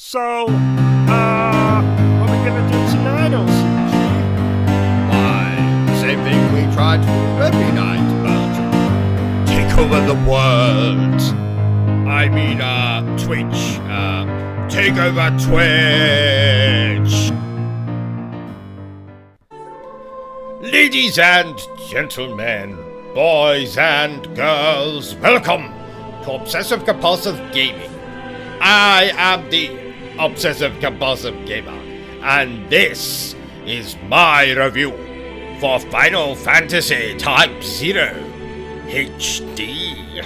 So, what are we gonna do tonight, OCG? Why, same thing we try to do every night, but take over the world. I mean, Twitch, take over Twitch. Ladies and gentlemen, boys and girls, welcome to Obsessive Compulsive Gaming. I am the Obsessive Compulsive Gamer, and this is my review for Final Fantasy Type-0 HD.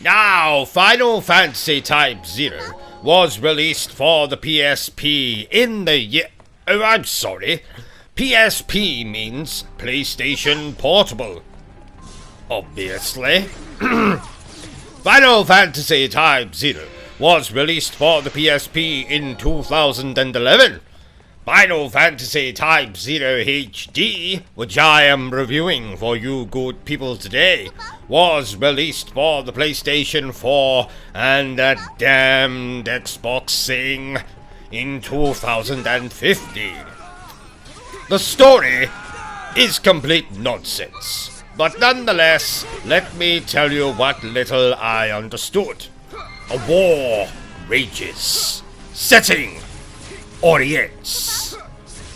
Now, Final Fantasy Type-0 was released for the PSP in the year... Oh, I'm sorry. PSP means PlayStation Portable. Obviously. Final Fantasy Type-0 was released for the PSP in 2011. Final Fantasy Type-0 HD, which I am reviewing for you good people today, was released for the PlayStation 4 and that damned Xbox thing in 2015. The story is complete nonsense. But nonetheless, let me tell you what little I understood. A war rages. Setting: Orient.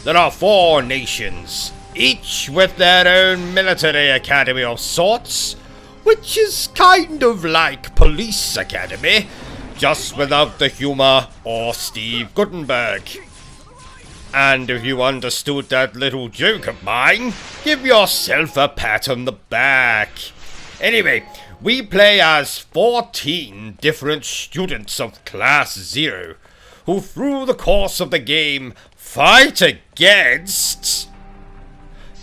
There are 4 nations, each with their own military academy of sorts, which is kind of like Police Academy, just without the humor or Steve Guttenberg. And if you understood that little joke of mine, give yourself a pat on the back. Anyway, we play as 14 different students of Class 0, who through the course of the game fight against...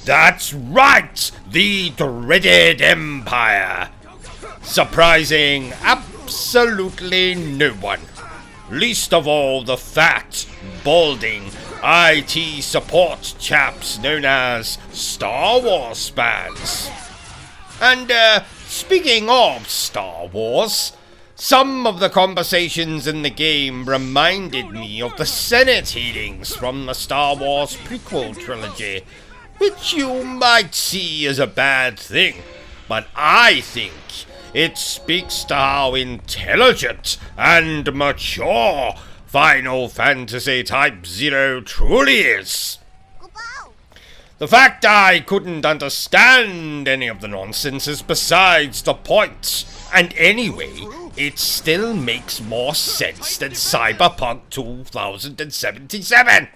That's right! The dreaded Empire! Surprising absolutely no one. Least of all the fat, balding, IT support chaps known as Star Wars fans. And, speaking of Star Wars, some of the conversations in the game reminded me of the Senate hearings from the Star Wars prequel trilogy, which you might see as a bad thing, but I think it speaks to how intelligent and mature Final Fantasy Type-0 truly is. The fact I couldn't understand any of the nonsense is besides the point. And anyway, it still makes more sense than Cyberpunk 2077.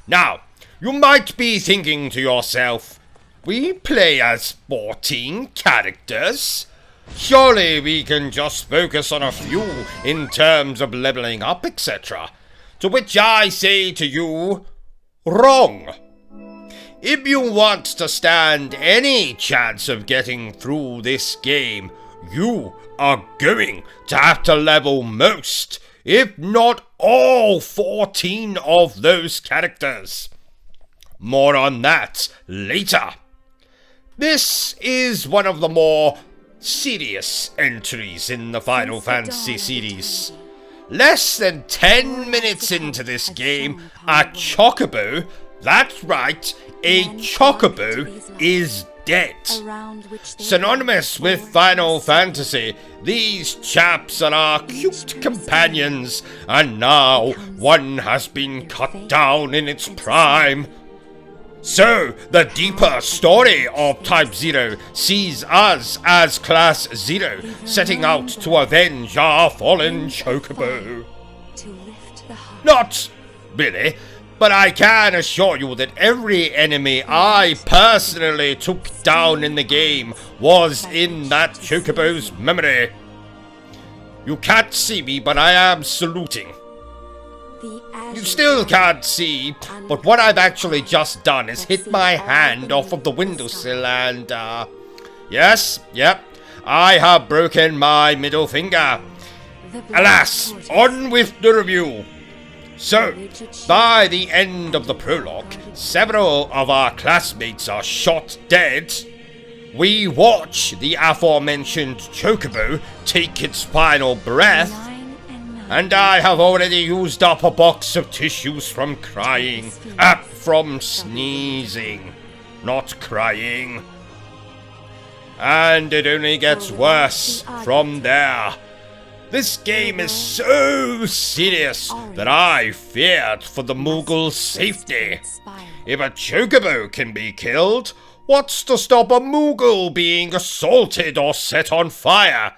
Now, you might be thinking to yourself, we play as 14 characters? Surely we can just focus on a few in terms of leveling up, etc. To which I say to you, wrong. If you want to stand any chance of getting through this game, you are going to have to level most, if not all 14 of those characters. More on that later. This is one of the more serious entries in the Final Fantasy series. Less than 10 minutes into this game, a Chocobo, that's right, a Chocobo is dead. Synonymous with Final Fantasy, these chaps are our cute companions, and now one has been cut down in its prime. So, the deeper story of Type-0 sees us as Class 0 setting out to avenge our fallen Chocobo. Not really, but I can assure you that every enemy I personally took down in the game was in that Chocobo's memory. You can't see me, but I am saluting. You still can't see, but what I've actually just done is hit my hand off of the windowsill and, yes, yep, I have broken my middle finger. Alas, on with the review. So, by the end of the prologue, several of our classmates are shot dead. We watch the aforementioned Chocobo take its final breath. and I have already used up a box of tissues from crying. From sneezing, not crying. And it only gets worse from there. This game is so serious that I feared for the Moogle's safety. If a Chocobo can be killed, what's to stop a Moogle being assaulted or set on fire?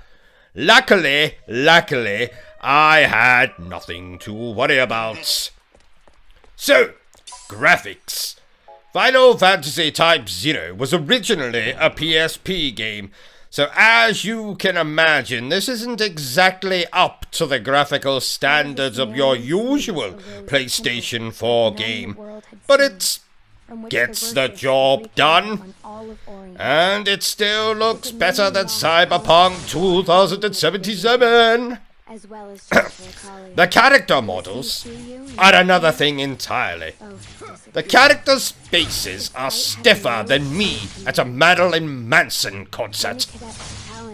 Luckily, I had nothing to worry about. So, graphics. Final Fantasy Type-0 was originally a PSP game, so as you can imagine, this isn't exactly up to the graphical standards of your usual PlayStation 4 game, but it gets the job done, and it still looks better than Cyberpunk 2077. The character models are another thing entirely. The characters' faces are stiffer than me at a Marilyn Manson concert.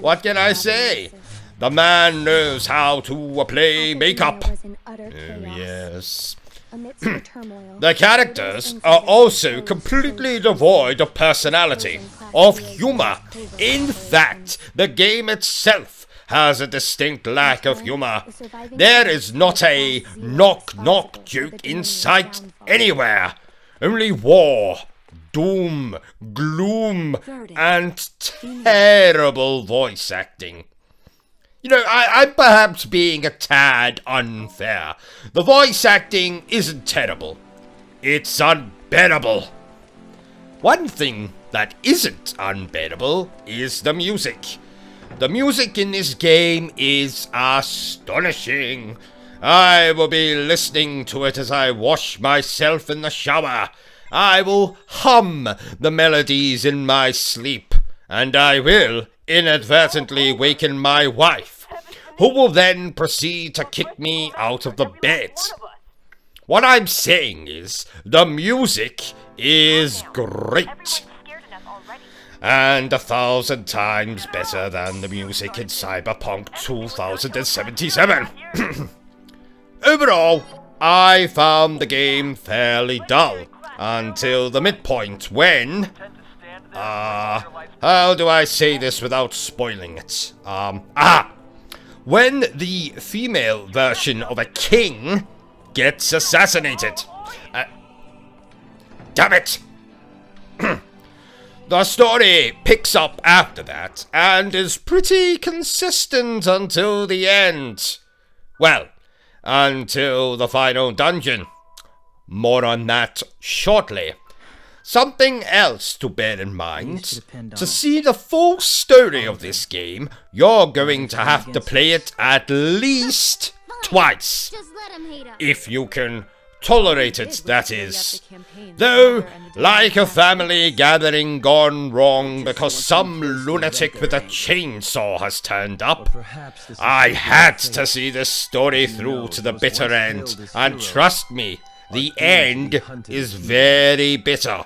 What can I say? The man knows how to play makeup. Oh, yes. The characters are also completely devoid of personality, of humor. In fact, the game itself has a distinct lack of humor. There is not a knock-knock joke in sight anywhere. Only war, doom, gloom, and terrible voice acting. You know, I'm perhaps being a tad unfair. The voice acting isn't terrible. It's unbearable. One thing that isn't unbearable is the music. The music in this game is astonishing. I will be listening to it as I wash myself in the shower. I will hum the melodies in my sleep, and I will inadvertently waken my wife, who will then proceed to kick me out of the bed. What I'm saying is, the music is great, and 1,000 times better than the music in Cyberpunk 2077. Overall, I found the game fairly dull until the midpoint when... how do I say this without spoiling it? When the female version of a king gets assassinated. Damn it! The story picks up after that and is pretty consistent until the end. Well, until the final dungeon. More on that shortly. Something else to bear in mind, to see the full story of this game, you're going to have to play it at least twice. If you can tolerate it, that is. Though, like a family gathering gone wrong because some lunatic with a chainsaw has turned up, I had to see this story through to the bitter end, and trust me, the end is very bitter.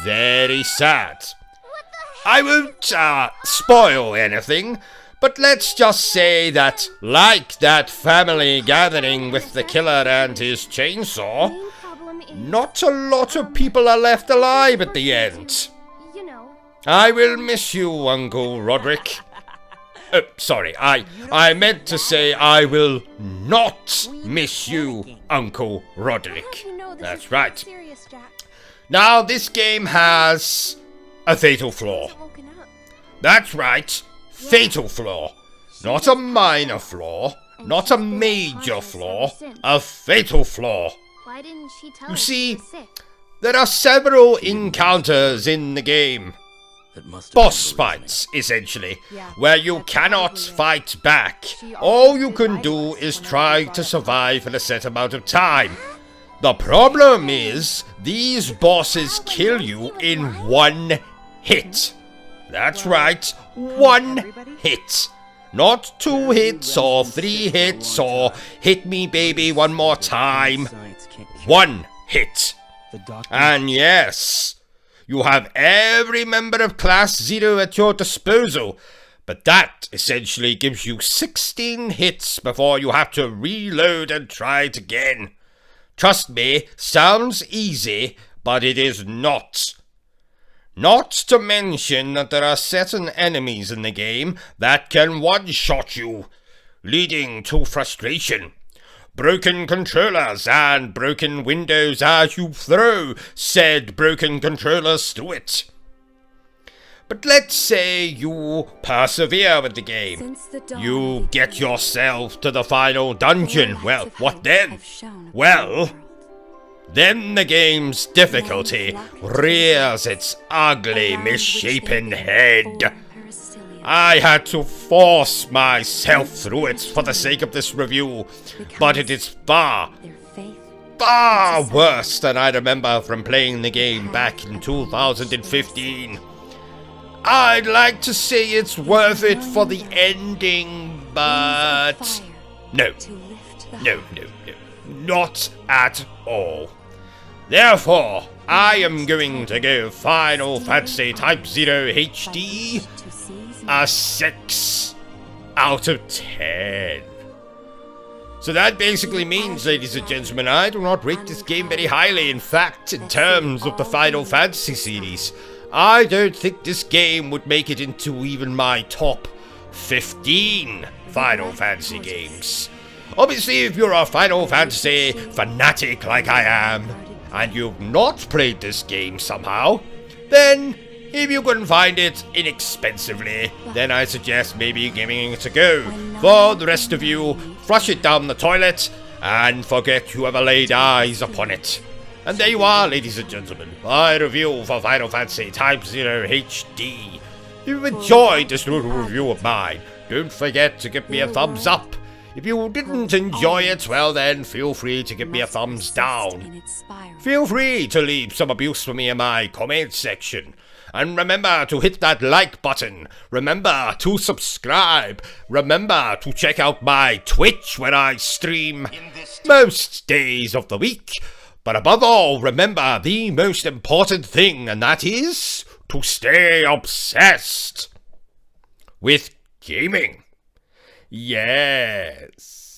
Very sad. I won't spoil anything, but let's just say that, like that family gathering with the killer and his chainsaw, not a lot of people are left alive at the end. I will miss you, Uncle Roderick. Sorry, I meant to say I will not miss you, Uncle Roderick. That's right. Now, this game has a fatal flaw. That's right, fatal flaw. Not a minor flaw, not a major flaw, a fatal flaw. You see, there are several encounters in the game. Boss fights, essentially, where you cannot fight back. All you can do is try to survive for a set amount of time. The problem is, these bosses kill you in one hit. That's right, one hit. Not 2 hits or 3 hits or hit me baby one more time. One hit. And yes, you have every member of Class 0 at your disposal, but that essentially gives you 16 hits before you have to reload and try it again. Trust me, sounds easy, but it is not. Not to mention that there are certain enemies in the game that can one-shot you, leading to frustration. Broken controllers and broken windows as you throw said broken controllers to it. But let's say you persevere with the game. You get yourself to the final dungeon. Well, what then? Well, then the game's difficulty rears its ugly, misshapen head. I had to force myself through it for the sake of this review, but it is far worse than I remember from playing the game back in 2015. I'd like to say it's worth it for the ending, but no, not at all. Therefore, I am going to give Final Fantasy Type-0 HD a 6 out of 10. So that basically means, ladies and gentlemen, I do not rate this game very highly. In fact, in terms of the Final Fantasy series, I don't think this game would make it into even my top 15 Final Fantasy games. Obviously, if you're a Final Fantasy fanatic like I am, and you've not played this game somehow, then if you can find it inexpensively, then I suggest maybe giving it a go. For the rest of you, flush it down the toilet and forget you ever laid eyes upon it. And there you are, ladies and gentlemen, my review for Final Fantasy Type-0 HD. If you've enjoyed this little review of mine, don't forget to give me a thumbs up. If you didn't enjoy it, well then, feel free to give me a thumbs down. Feel free to leave some abuse for me in my comment section. And remember to hit that like button. Remember to subscribe. Remember to check out my Twitch when I stream most days of the week. But above all, remember the most important thing, and that is to stay obsessed with gaming. Yes.